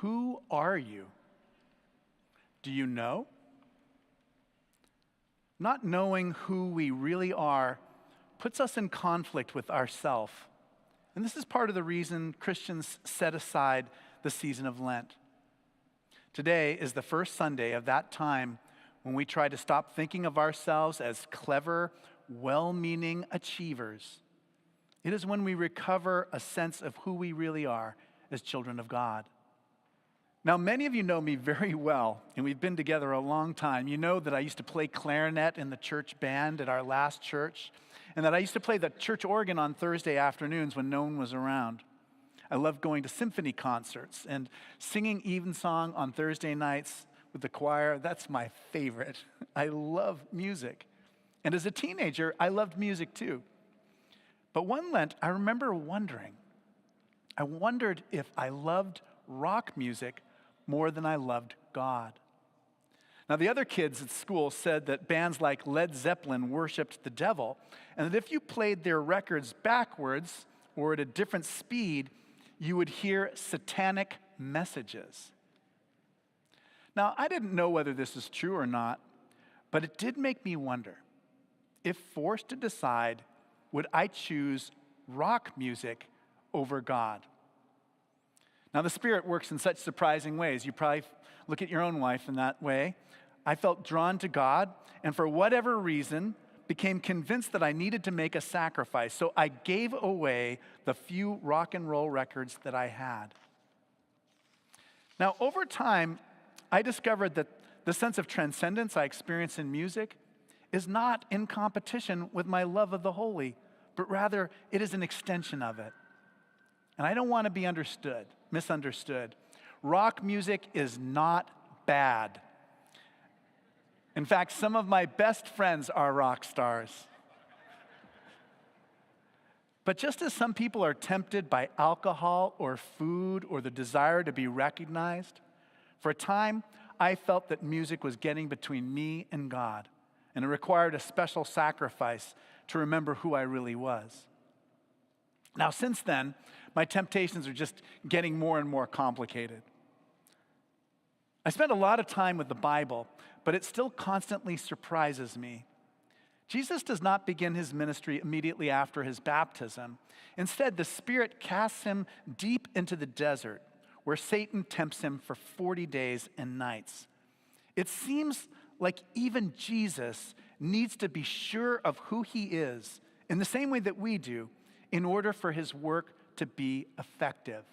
Who are you? Do you know? Not knowing who we really are puts us in conflict with ourselves. And this is part of the reason Christians set aside the season of Lent. Today is the first Sunday of that time when we try to stop thinking of ourselves as clever, well-meaning achievers. It is when we recover a sense of who we really are as children of God. Now, many of you know me very well, and we've been together a long time. You know that I used to play clarinet in the church band at our last church, and that I used to play the church organ on Thursday afternoons when no one was around. I love going to symphony concerts and singing evensong on Thursday nights with the choir. That's my favorite. I love music. And as a teenager, I loved music too. But one Lent, I remember wondering, I wondered if I loved rock music more than I loved God. Now, the other kids at school said that bands like Led Zeppelin worshiped the devil, and that if you played their records backwards or at a different speed, you would hear satanic messages. Now, I didn't know whether this is true or not, but it did make me wonder, if forced to decide, would I choose rock music over God? Now, the Spirit works in such surprising ways. You probably look at your own life in that way. I felt drawn to God, and for whatever reason, became convinced that I needed to make a sacrifice. So I gave away the few rock and roll records that I had. Now, over time, I discovered that the sense of transcendence I experience in music is not in competition with my love of the holy, but rather it is an extension of it. And I don't want to be misunderstood. Rock music is not bad. In fact, some of my best friends are rock stars. But just as some people are tempted by alcohol or food or the desire to be recognized, for a time, I felt that music was getting between me and God, and it required a special sacrifice to remember who I really was. Now, since then, my temptations are just getting more and more complicated. I spend a lot of time with the Bible, but it still constantly surprises me. Jesus does not begin his ministry immediately after his baptism. Instead, the Spirit casts him deep into the desert, where Satan tempts him for 40 days and nights. It seems like even Jesus needs to be sure of who he is, in the same way that we do, in order for his work to be effective.